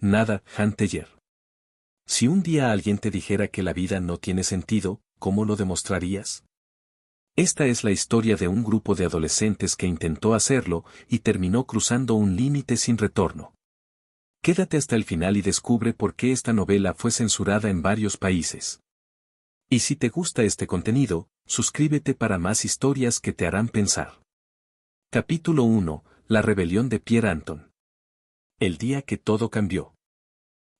Nada, Hunter. Si un día alguien te dijera que la vida no tiene sentido, ¿cómo lo demostrarías? Esta es la historia de un grupo de adolescentes que intentó hacerlo y terminó cruzando un límite sin retorno. Quédate hasta el final y descubre por qué esta novela fue censurada en varios países. Y si te gusta este contenido, suscríbete para más historias que te harán pensar. Capítulo 1. La rebelión de Pierre Anton. El día que todo cambió.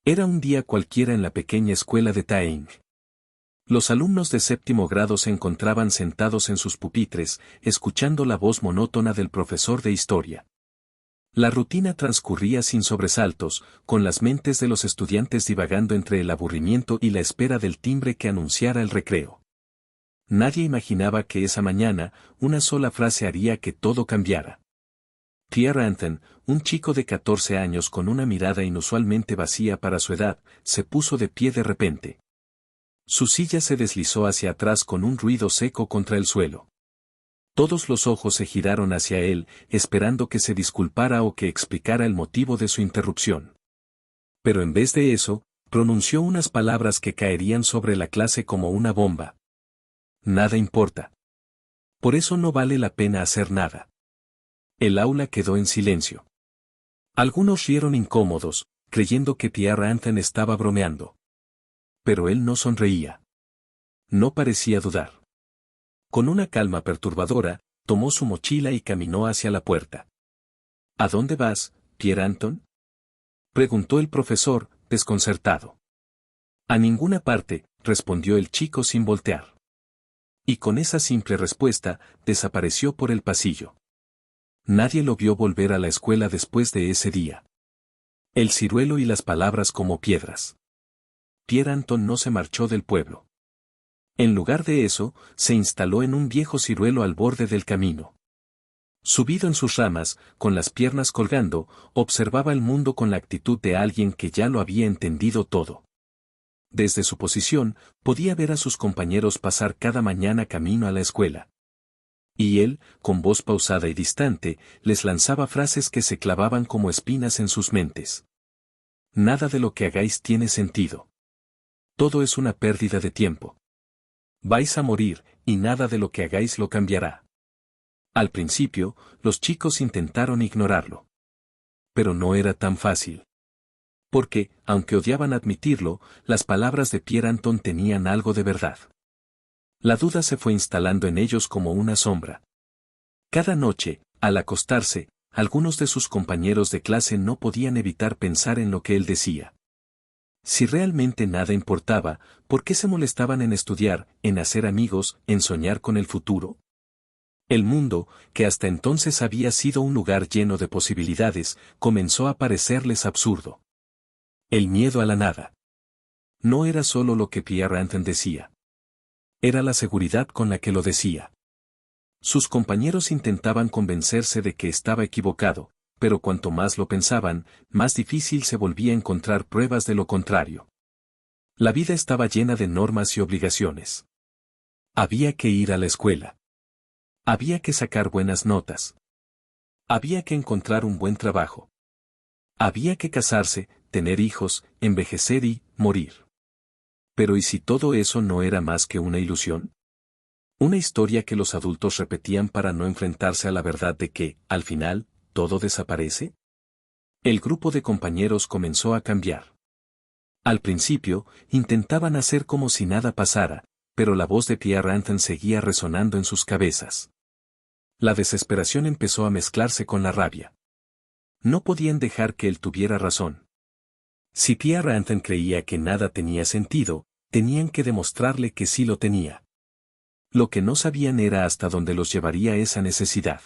Era un día cualquiera en la pequeña escuela de Taeng. Los alumnos de séptimo grado se encontraban sentados en sus pupitres, escuchando la voz monótona del profesor de historia. La rutina transcurría sin sobresaltos, con las mentes de los estudiantes divagando entre el aburrimiento y la espera del timbre que anunciara el recreo. Nadie imaginaba que esa mañana, una sola frase haría que todo cambiara. Pierre Anton, un chico de 14 años con una mirada inusualmente vacía para su edad, se puso de pie de repente. Su silla se deslizó hacia atrás con un ruido seco contra el suelo. Todos los ojos se giraron hacia él, esperando que se disculpara o que explicara el motivo de su interrupción. Pero en vez de eso, pronunció unas palabras que caerían sobre la clase como una bomba. Nada importa. Por eso no vale la pena hacer nada. El aula quedó en silencio. Algunos rieron incómodos, creyendo que Pierre Anton estaba bromeando. Pero él no sonreía. No parecía dudar. Con una calma perturbadora, tomó su mochila y caminó hacia la puerta. ¿A dónde vas, Pierre Anton? Preguntó el profesor, desconcertado. A ninguna parte, respondió el chico sin voltear. Y con esa simple respuesta, desapareció por el pasillo. Nadie lo vio volver a la escuela después de ese día. El ciruelo y las palabras como piedras. Pierre Anton no se marchó del pueblo. En lugar de eso, se instaló en un viejo ciruelo al borde del camino. Subido en sus ramas, con las piernas colgando, observaba el mundo con la actitud de alguien que ya lo había entendido todo. Desde su posición, podía ver a sus compañeros pasar cada mañana camino a la escuela. Y él, con voz pausada y distante, les lanzaba frases que se clavaban como espinas en sus mentes. Nada de lo que hagáis tiene sentido. Todo es una pérdida de tiempo. Vais a morir, y nada de lo que hagáis lo cambiará. Al principio, los chicos intentaron ignorarlo. Pero no era tan fácil. Porque, aunque odiaban admitirlo, las palabras de Pierre Anton tenían algo de verdad. La duda se fue instalando en ellos como una sombra. Cada noche, al acostarse, algunos de sus compañeros de clase no podían evitar pensar en lo que él decía. Si realmente nada importaba, ¿por qué se molestaban en estudiar, en hacer amigos, en soñar con el futuro? El mundo, que hasta entonces había sido un lugar lleno de posibilidades, comenzó a parecerles absurdo. El miedo a la nada. No era solo lo que Pierre Anton decía. Era la seguridad con la que lo decía. Sus compañeros intentaban convencerse de que estaba equivocado, pero cuanto más lo pensaban, más difícil se volvía encontrar pruebas de lo contrario. La vida estaba llena de normas y obligaciones. Había que ir a la escuela. Había que sacar buenas notas. Había que encontrar un buen trabajo. Había que casarse, tener hijos, envejecer y morir. Pero ¿y si todo eso no era más que una ilusión? Una historia que los adultos repetían para no enfrentarse a la verdad de que, al final, todo desaparece. El grupo de compañeros comenzó a cambiar. Al principio, intentaban hacer como si nada pasara, pero la voz de Pierre Anton seguía resonando en sus cabezas. La desesperación empezó a mezclarse con la rabia. No podían dejar que él tuviera razón. Si Pierre Anton creía que nada tenía sentido, tenían que demostrarle que sí lo tenía. Lo que no sabían era hasta dónde los llevaría esa necesidad.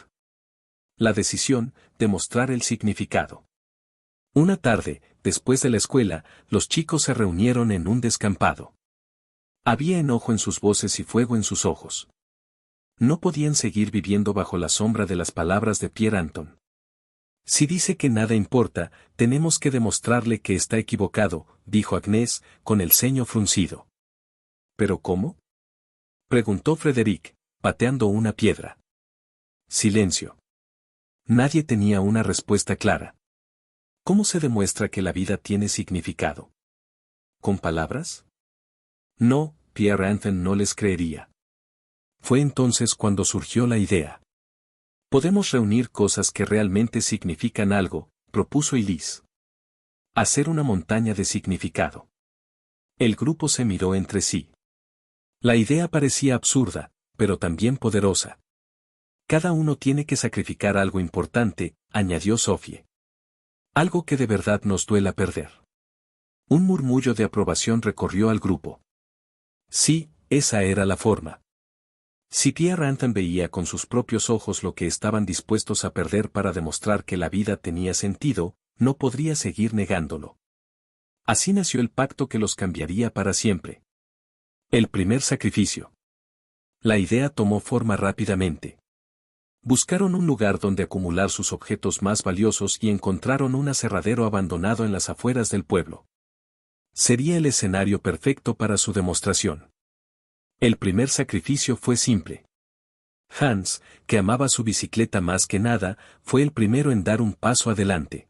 La decisión, demostrar el significado. Una tarde, después de la escuela, los chicos se reunieron en un descampado. Había enojo en sus voces y fuego en sus ojos. No podían seguir viviendo bajo la sombra de las palabras de Pierre Anton. Si dice que nada importa, tenemos que demostrarle que está equivocado, dijo Agnès, con el ceño fruncido. ¿Pero cómo? Preguntó Frédéric, pateando una piedra. Silencio. Nadie tenía una respuesta clara. ¿Cómo se demuestra que la vida tiene significado? ¿Con palabras? No, Pierre Anton no les creería. Fue entonces cuando surgió la idea. Podemos reunir cosas que realmente significan algo, propuso Elise. Hacer una montaña de significado. El grupo se miró entre sí. La idea parecía absurda, pero también poderosa. Cada uno tiene que sacrificar algo importante, añadió Sophie. Algo que de verdad nos duela perder. Un murmullo de aprobación recorrió al grupo. Sí, esa era la forma. Si Pierre Anton veía con sus propios ojos lo que estaban dispuestos a perder para demostrar que la vida tenía sentido, no podría seguir negándolo. Así nació el pacto que los cambiaría para siempre. El primer sacrificio. La idea tomó forma rápidamente. Buscaron un lugar donde acumular sus objetos más valiosos y encontraron un aserradero abandonado en las afueras del pueblo. Sería el escenario perfecto para su demostración. El primer sacrificio fue simple. Hans, que amaba su bicicleta más que nada, fue el primero en dar un paso adelante.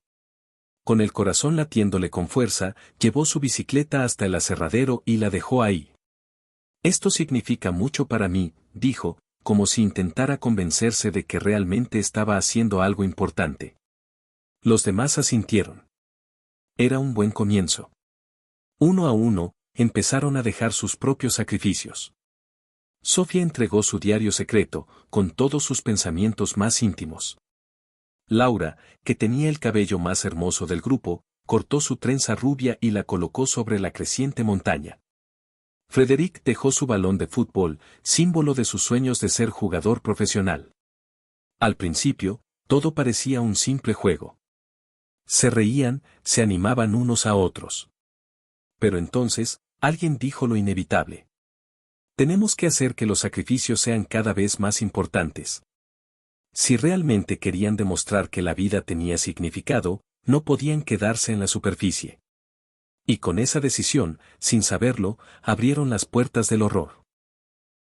Con el corazón latiéndole con fuerza, llevó su bicicleta hasta el aserradero y la dejó ahí. Esto significa mucho para mí, dijo, como si intentara convencerse de que realmente estaba haciendo algo importante. Los demás asintieron. Era un buen comienzo. Uno a uno, empezaron a dejar sus propios sacrificios. Sofía entregó su diario secreto, con todos sus pensamientos más íntimos. Laura, que tenía el cabello más hermoso del grupo, cortó su trenza rubia y la colocó sobre la creciente montaña. Frédéric dejó su balón de fútbol, símbolo de sus sueños de ser jugador profesional. Al principio, todo parecía un simple juego. Se reían, se animaban unos a otros. Pero entonces, alguien dijo lo inevitable. Tenemos que hacer que los sacrificios sean cada vez más importantes. Si realmente querían demostrar que la vida tenía significado, no podían quedarse en la superficie. Y con esa decisión, sin saberlo, abrieron las puertas del horror.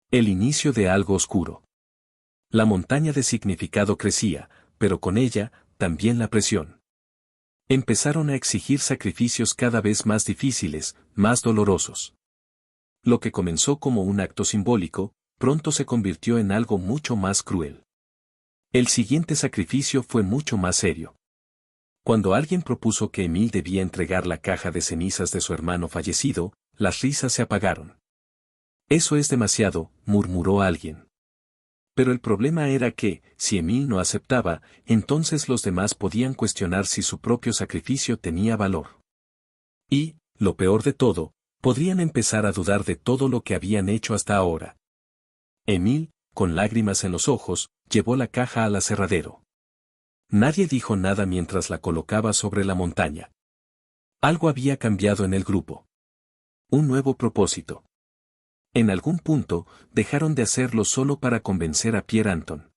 El inicio de algo oscuro. La montaña de significado crecía, pero con ella, también la presión. Empezaron a exigir sacrificios cada vez más difíciles, más dolorosos. Lo que comenzó como un acto simbólico, pronto se convirtió en algo mucho más cruel. El siguiente sacrificio fue mucho más serio. Cuando alguien propuso que Emil debía entregar la caja de cenizas de su hermano fallecido, las risas se apagaron. Eso es demasiado, murmuró alguien. Pero el problema era que, si Emil no aceptaba, entonces los demás podían cuestionar si su propio sacrificio tenía valor. Y, lo peor de todo, podrían empezar a dudar de todo lo que habían hecho hasta ahora. Emil, con lágrimas en los ojos, llevó la caja al aserradero. Nadie dijo nada mientras la colocaba sobre la montaña. Algo había cambiado en el grupo. Un nuevo propósito. En algún punto, dejaron de hacerlo solo para convencer a Pierre Anton.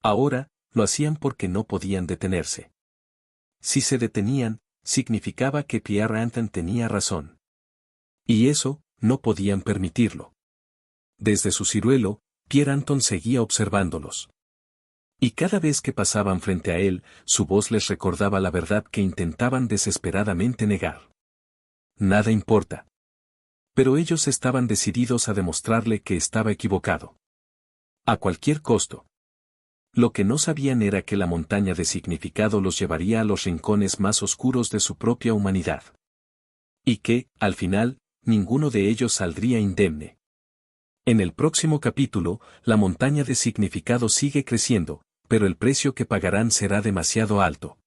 Ahora, lo hacían porque no podían detenerse. Si se detenían, significaba que Pierre Anton tenía razón. Y eso, no podían permitirlo. Desde su ciruelo, Pierre Anton seguía observándolos. Y cada vez que pasaban frente a él, su voz les recordaba la verdad que intentaban desesperadamente negar. Nada importa. Pero ellos estaban decididos a demostrarle que estaba equivocado. A cualquier costo. Lo que no sabían era que la montaña de significado los llevaría a los rincones más oscuros de su propia humanidad. Y que, al final, ninguno de ellos saldría indemne. En el próximo capítulo, la montaña de significado sigue creciendo, pero el precio que pagarán será demasiado alto.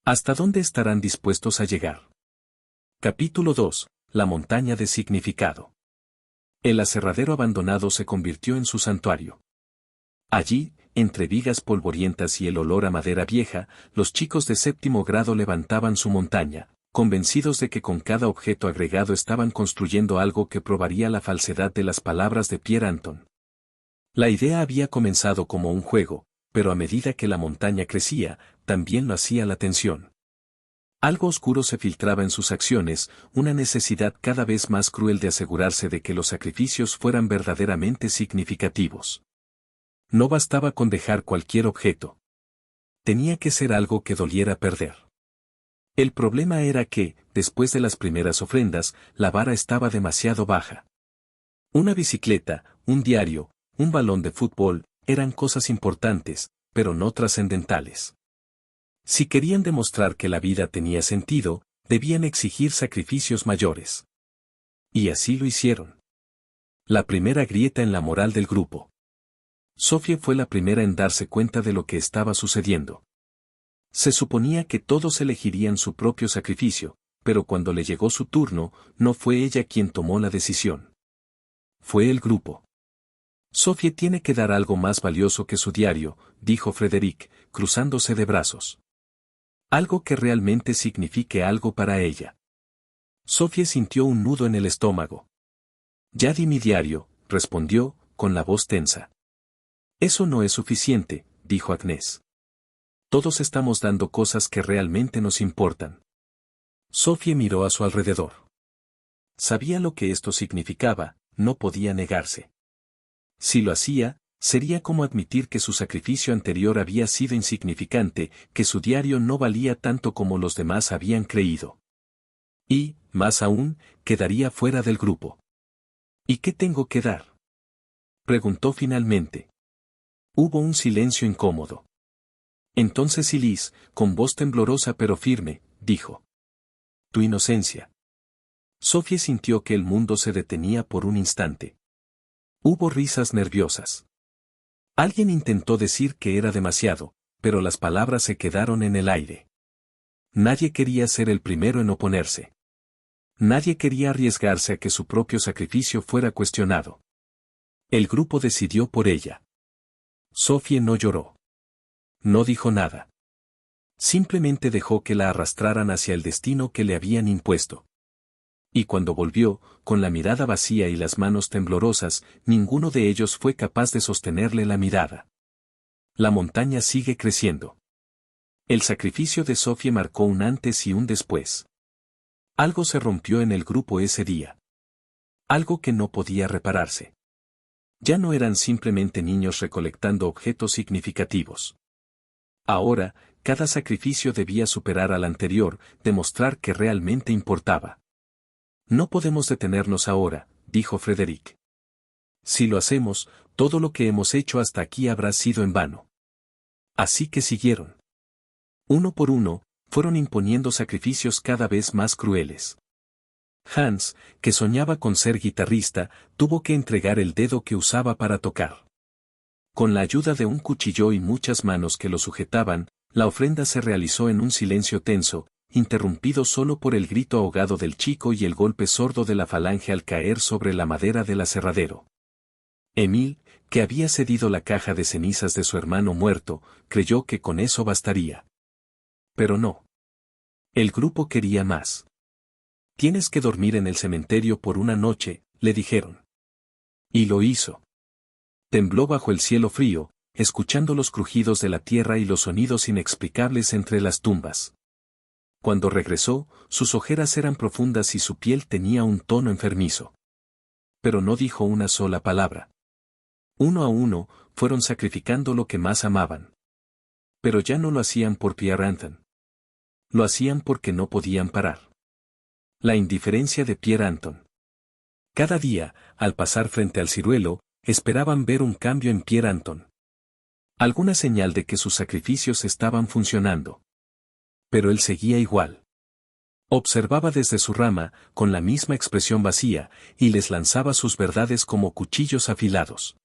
¿Hasta dónde estarán dispuestos a llegar? Capítulo 2. La montaña de significado. El aserradero abandonado se convirtió en su santuario. Allí, entre vigas polvorientas y el olor a madera vieja, los chicos de séptimo grado levantaban su montaña, convencidos de que con cada objeto agregado estaban construyendo algo que probaría la falsedad de las palabras de Pierre Anton. La idea había comenzado como un juego, pero a medida que la montaña crecía, también lo hacía la tensión. Algo oscuro se filtraba en sus acciones, una necesidad cada vez más cruel de asegurarse de que los sacrificios fueran verdaderamente significativos. No bastaba con dejar cualquier objeto. Tenía que ser algo que doliera perder. El problema era que, después de las primeras ofrendas, la vara estaba demasiado baja. Una bicicleta, un diario, un balón de fútbol, eran cosas importantes, pero no trascendentales. Si querían demostrar que la vida tenía sentido, debían exigir sacrificios mayores. Y así lo hicieron. La primera grieta en la moral del grupo. Sophie fue la primera en darse cuenta de lo que estaba sucediendo. Se suponía que todos elegirían su propio sacrificio, pero cuando le llegó su turno, no fue ella quien tomó la decisión. Fue el grupo. Sophie tiene que dar algo más valioso que su diario, dijo Frederick, cruzándose de brazos. Algo que realmente signifique algo para ella. Sophie sintió un nudo en el estómago. Ya di mi diario, respondió, con la voz tensa. Eso no es suficiente, dijo Agnès. Todos estamos dando cosas que realmente nos importan. Sophie miró a su alrededor. Sabía lo que esto significaba, no podía negarse. Si lo hacía, sería como admitir que su sacrificio anterior había sido insignificante, que su diario no valía tanto como los demás habían creído. Y, más aún, quedaría fuera del grupo. ¿Y qué tengo que dar?, preguntó finalmente. Hubo un silencio incómodo. Entonces Elise, con voz temblorosa pero firme, dijo: Tu inocencia. Sophie sintió que el mundo se detenía por un instante. Hubo risas nerviosas. Alguien intentó decir que era demasiado, pero las palabras se quedaron en el aire. Nadie quería ser el primero en oponerse. Nadie quería arriesgarse a que su propio sacrificio fuera cuestionado. El grupo decidió por ella. Sophie no lloró. No dijo nada. Simplemente dejó que la arrastraran hacia el destino que le habían impuesto. Y cuando volvió, con la mirada vacía y las manos temblorosas, ninguno de ellos fue capaz de sostenerle la mirada. La montaña sigue creciendo. El sacrificio de Sophie marcó un antes y un después. Algo se rompió en el grupo ese día. Algo que no podía repararse. Ya no eran simplemente niños recolectando objetos significativos. Ahora, cada sacrificio debía superar al anterior, demostrar que realmente importaba. No podemos detenernos ahora, dijo Frederick. Si lo hacemos, todo lo que hemos hecho hasta aquí habrá sido en vano. Así que siguieron. Uno por uno, fueron imponiendo sacrificios cada vez más crueles. Hans, que soñaba con ser guitarrista, tuvo que entregar el dedo que usaba para tocar. Con la ayuda de un cuchillo y muchas manos que lo sujetaban, la ofrenda se realizó en un silencio tenso, interrumpido solo por el grito ahogado del chico y el golpe sordo de la falange al caer sobre la madera del aserradero. Emil, que había cedido la caja de cenizas de su hermano muerto, creyó que con eso bastaría. Pero no. El grupo quería más. Tienes que dormir en el cementerio por una noche, le dijeron. Y lo hizo. Tembló bajo el cielo frío, escuchando los crujidos de la tierra y los sonidos inexplicables entre las tumbas. Cuando regresó, sus ojeras eran profundas y su piel tenía un tono enfermizo. Pero no dijo una sola palabra. Uno a uno, fueron sacrificando lo que más amaban. Pero ya no lo hacían por Pierre Anton. Lo hacían porque no podían parar. La indiferencia de Pierre Anton. Cada día, al pasar frente al ciruelo, esperaban ver un cambio en Pierre Anton. Alguna señal de que sus sacrificios estaban funcionando. Pero él seguía igual. Observaba desde su rama, con la misma expresión vacía, y les lanzaba sus verdades como cuchillos afilados.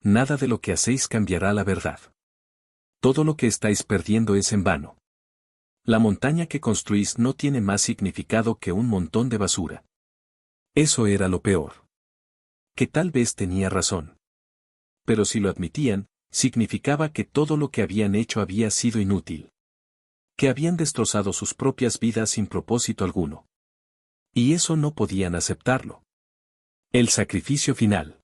Nada de lo que hacéis cambiará la verdad. Todo lo que estáis perdiendo es en vano. La montaña que construís no tiene más significado que un montón de basura. Eso era lo peor. Que tal vez tenía razón. Pero si lo admitían, significaba que todo lo que habían hecho había sido inútil. Que habían destrozado sus propias vidas sin propósito alguno. Y eso no podían aceptarlo. El sacrificio final.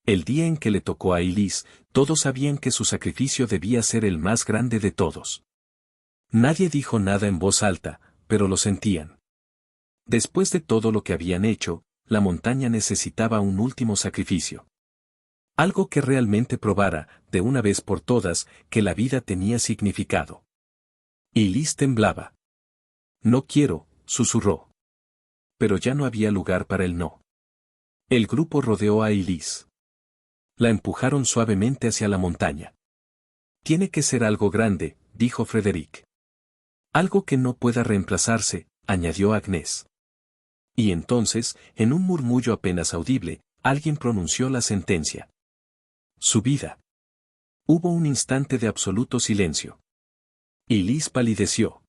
El día en que le tocó a Elise, todos sabían que su sacrificio debía ser el más grande de todos. Nadie dijo nada en voz alta, pero lo sentían. Después de todo lo que habían hecho, la montaña necesitaba un último sacrificio. Algo que realmente probara, de una vez por todas, que la vida tenía significado. Elise temblaba. No quiero, susurró. Pero ya no había lugar para el no. El grupo rodeó a Elise. La empujaron suavemente hacia la montaña. Tiene que ser algo grande, dijo Frederick. Algo que no pueda reemplazarse, añadió Agnes. Y entonces, en un murmullo apenas audible, alguien pronunció la sentencia. Su vida. Hubo un instante de absoluto silencio. Elise palideció.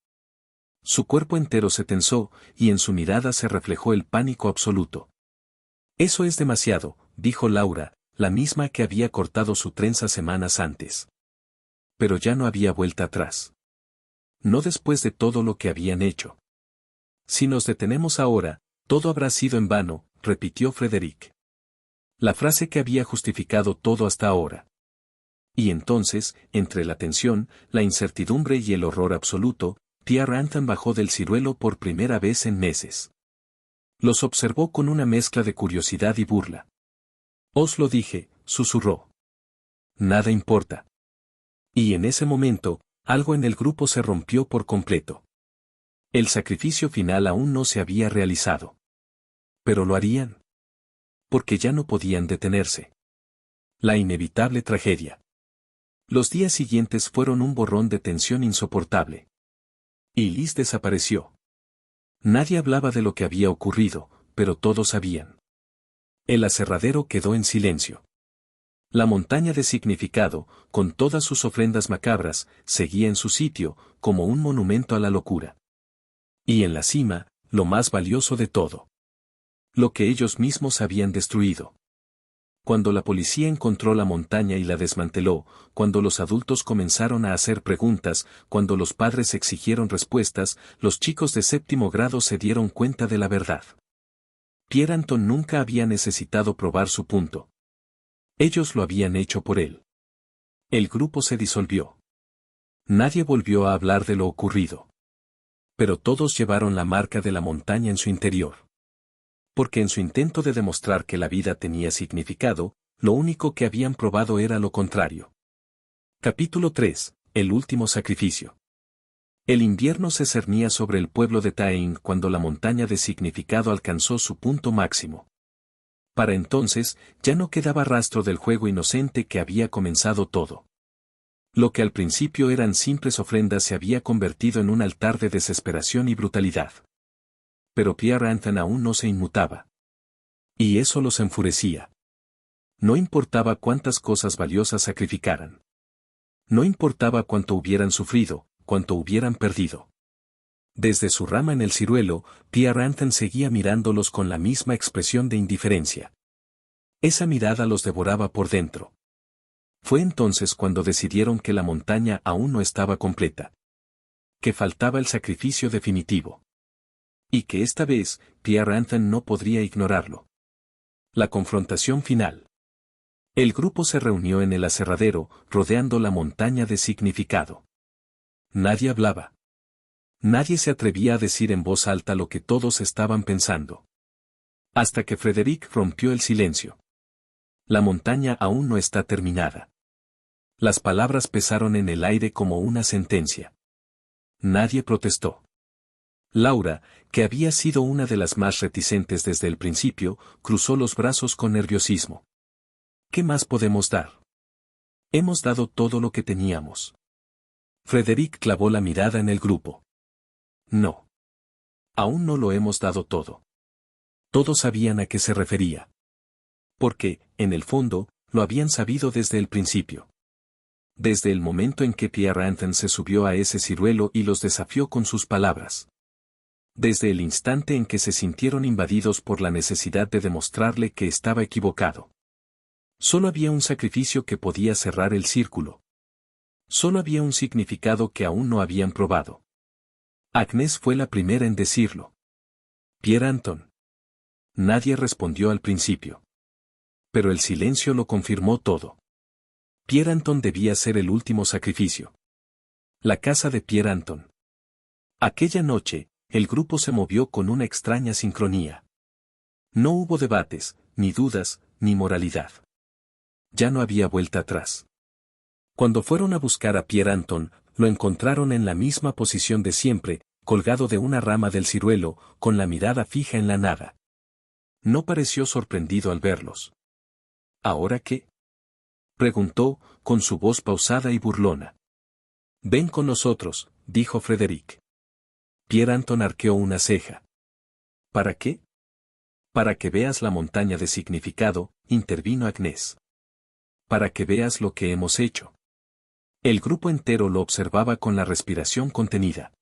Su cuerpo entero se tensó, y en su mirada se reflejó el pánico absoluto. Eso es demasiado, dijo Laura, la misma que había cortado su trenza semanas antes. Pero ya no había vuelta atrás. No después de todo lo que habían hecho. Si nos detenemos ahora, todo habrá sido en vano, repitió Frederick. La frase que había justificado todo hasta ahora. Y entonces, entre la tensión, la incertidumbre y el horror absoluto, Tia Rantan bajó del ciruelo por primera vez en meses. Los observó con una mezcla de curiosidad y burla. Os lo dije, susurró. Nada importa. Y en ese momento, algo en el grupo se rompió por completo. El sacrificio final aún no se había realizado. Pero lo harían. Porque ya no podían detenerse. La inevitable tragedia. Los días siguientes fueron un borrón de tensión insoportable. Y Liz desapareció. Nadie hablaba de lo que había ocurrido, pero todos sabían. El aserradero quedó en silencio. La montaña de significado, con todas sus ofrendas macabras, seguía en su sitio, como un monumento a la locura. Y en la cima, lo más valioso de todo. Lo que ellos mismos habían destruido. Cuando la policía encontró la montaña y la desmanteló, cuando los adultos comenzaron a hacer preguntas, cuando los padres exigieron respuestas, los chicos de séptimo grado se dieron cuenta de la verdad. Pierre Anton nunca había necesitado probar su punto. Ellos lo habían hecho por él. El grupo se disolvió. Nadie volvió a hablar de lo ocurrido. Pero todos llevaron la marca de la montaña en su interior. Porque en su intento de demostrar que la vida tenía significado, lo único que habían probado era lo contrario. Capítulo 3. El último sacrificio. El invierno se cernía sobre el pueblo de Tain cuando la montaña de significado alcanzó su punto máximo. Para entonces, ya no quedaba rastro del juego inocente que había comenzado todo. Lo que al principio eran simples ofrendas se había convertido en un altar de desesperación y brutalidad. Pero Pierre Anton aún no se inmutaba. Y eso los enfurecía. No importaba cuántas cosas valiosas sacrificaran. No importaba cuánto hubieran sufrido, cuánto hubieran perdido. Desde su rama en el ciruelo, Pierre Anton seguía mirándolos con la misma expresión de indiferencia. Esa mirada los devoraba por dentro. Fue entonces cuando decidieron que la montaña aún no estaba completa. Que faltaba el sacrificio definitivo. Y que esta vez, Pierre Anton no podría ignorarlo. La confrontación final. El grupo se reunió en el aserradero, rodeando la montaña de significado. Nadie hablaba. Nadie se atrevía a decir en voz alta lo que todos estaban pensando. Hasta que Frederick rompió el silencio. La montaña aún no está terminada. Las palabras pesaron en el aire como una sentencia. Nadie protestó. Laura, que había sido una de las más reticentes desde el principio, cruzó los brazos con nerviosismo. ¿Qué más podemos dar? Hemos dado todo lo que teníamos. Frederick clavó la mirada en el grupo. No. Aún no lo hemos dado todo. Todos sabían a qué se refería. Porque, en el fondo, lo habían sabido desde el principio. Desde el momento en que Pierre Anton se subió a ese ciruelo y los desafió con sus palabras. Desde el instante en que se sintieron invadidos por la necesidad de demostrarle que estaba equivocado. Solo había un sacrificio que podía cerrar el círculo. Solo había un significado que aún no habían probado. Agnes fue la primera en decirlo. Pierre Anton. Nadie respondió al principio. Pero el silencio lo confirmó todo. Pierre Anton debía ser el último sacrificio. La casa de Pierre Anton. Aquella noche, el grupo se movió con una extraña sincronía. No hubo debates, ni dudas, ni moralidad. Ya no había vuelta atrás. Cuando fueron a buscar a Pierre Anton, lo encontraron en la misma posición de siempre, colgado de una rama del ciruelo, con la mirada fija en la nada. No pareció sorprendido al verlos. ¿Ahora qué? Preguntó, con su voz pausada y burlona. Ven con nosotros, dijo Frederick. Pierre Anton arqueó una ceja. ¿Para qué? Para que veas la montaña de significado, intervino Agnès. Para que veas lo que hemos hecho. El grupo entero lo observaba con la respiración contenida.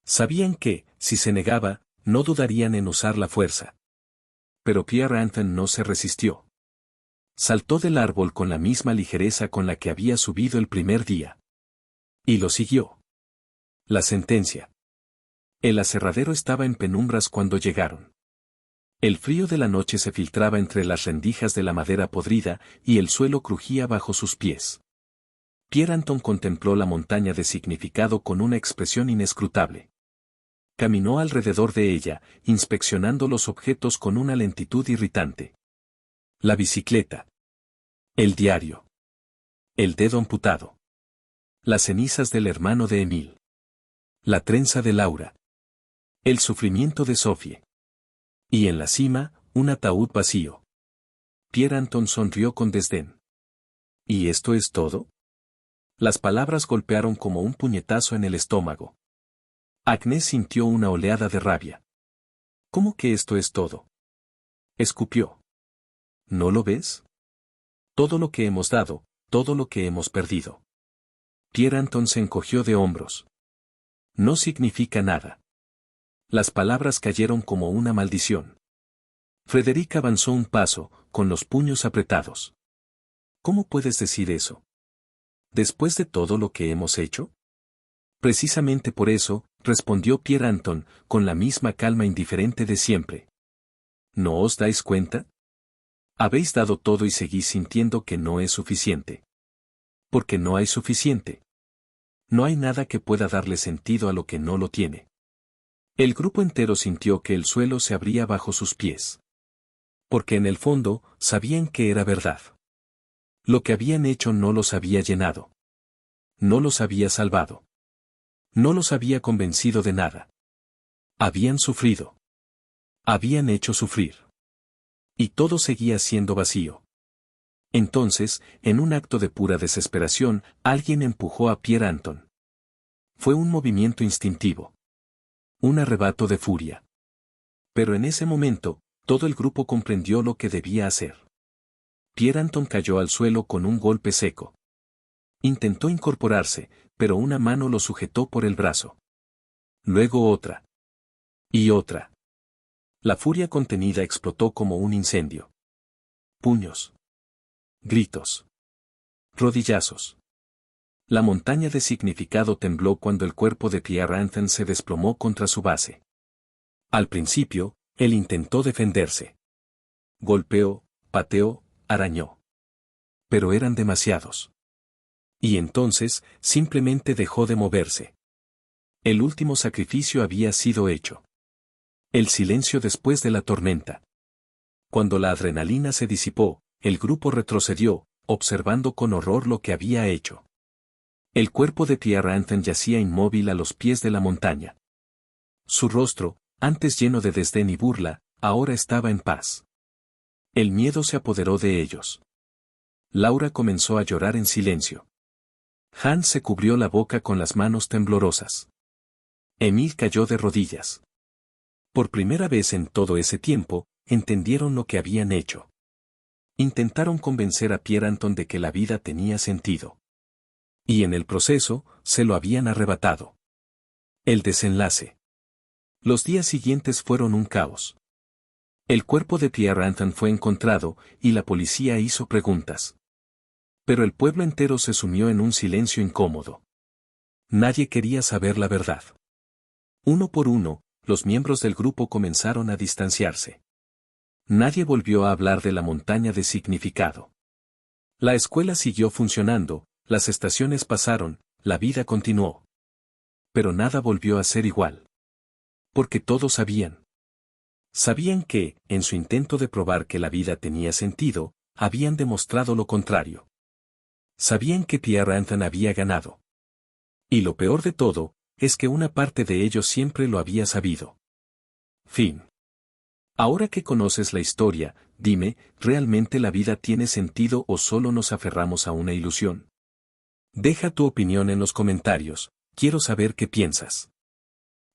Sabían que, si se negaba, no dudarían en usar la fuerza. Pero Pierre Anton no se resistió. Saltó del árbol con la misma ligereza con la que había subido el primer día. Y lo siguió. La sentencia. El aserradero estaba en penumbras cuando llegaron. El frío de la noche se filtraba entre las rendijas de la madera podrida y el suelo crujía bajo sus pies. Pierre Anton contempló la montaña de significado con una expresión inescrutable. Caminó alrededor de ella, inspeccionando los objetos con una lentitud irritante. La bicicleta. El diario. El dedo amputado. Las cenizas del hermano de Emile. La trenza de Laura. El sufrimiento de Sophie. Y en la cima, un ataúd vacío. Pierre Anton sonrió con desdén. ¿Y esto es todo? Las palabras golpearon como un puñetazo en el estómago. Agnès sintió una oleada de rabia. ¿Cómo que esto es todo? Escupió. ¿No lo ves? Todo lo que hemos dado, todo lo que hemos perdido. Pierre Anton se encogió de hombros. No significa nada. Las palabras cayeron como una maldición. Frederick avanzó un paso, con los puños apretados. ¿Cómo puedes decir eso? ¿Después de todo lo que hemos hecho? Precisamente por eso, respondió Pierre Anton, con la misma calma indiferente de siempre. ¿No os dais cuenta? Habéis dado todo y seguís sintiendo que no es suficiente. Porque no hay suficiente. No hay nada que pueda darle sentido a lo que no lo tiene. El grupo entero sintió que el suelo se abría bajo sus pies. Porque en el fondo, sabían que era verdad. Lo que habían hecho no los había llenado. No los había salvado. No los había convencido de nada. Habían sufrido. Habían hecho sufrir. Y todo seguía siendo vacío. Entonces, en un acto de pura desesperación, alguien empujó a Pierre Anton. Fue un movimiento instintivo. Un arrebato de furia. Pero en ese momento, todo el grupo comprendió lo que debía hacer. Pierre Anton cayó al suelo con un golpe seco. Intentó incorporarse, pero una mano lo sujetó por el brazo. Luego otra. Y otra. La furia contenida explotó como un incendio. Puños. Gritos. Rodillazos. La montaña de significado tembló cuando el cuerpo de Pierre Anton se desplomó contra su base. Al principio, él intentó defenderse. Golpeó, pateó, arañó. Pero eran demasiados. Y entonces, simplemente dejó de moverse. El último sacrificio había sido hecho. El silencio después de la tormenta. Cuando la adrenalina se disipó, el grupo retrocedió, observando con horror lo que había hecho. El cuerpo de Pierre Anton yacía inmóvil a los pies de la montaña. Su rostro, antes lleno de desdén y burla, ahora estaba en paz. El miedo se apoderó de ellos. Laura comenzó a llorar en silencio. Hans se cubrió la boca con las manos temblorosas. Emile cayó de rodillas. Por primera vez en todo ese tiempo, entendieron lo que habían hecho. Intentaron convencer a Pierre Anton de que la vida tenía sentido. Y en el proceso, se lo habían arrebatado. El desenlace. Los días siguientes fueron un caos. El cuerpo de Pierre Anton fue encontrado, y la policía hizo preguntas. Pero el pueblo entero se sumió en un silencio incómodo. Nadie quería saber la verdad. Uno por uno, los miembros del grupo comenzaron a distanciarse. Nadie volvió a hablar de la montaña de significado. La escuela siguió funcionando, las estaciones pasaron, la vida continuó. Pero nada volvió a ser igual. Porque todos sabían. Sabían que, en su intento de probar que la vida tenía sentido, habían demostrado lo contrario. Sabían que Pierre Anton había ganado. Y lo peor de todo, es que una parte de ellos siempre lo había sabido. Fin. Ahora que conoces la historia, dime, ¿realmente la vida tiene sentido o solo nos aferramos a una ilusión? Deja tu opinión en los comentarios, quiero saber qué piensas.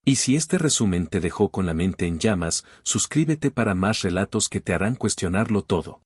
Y si este resumen te dejó con la mente en llamas, suscríbete para más relatos que te harán cuestionarlo todo.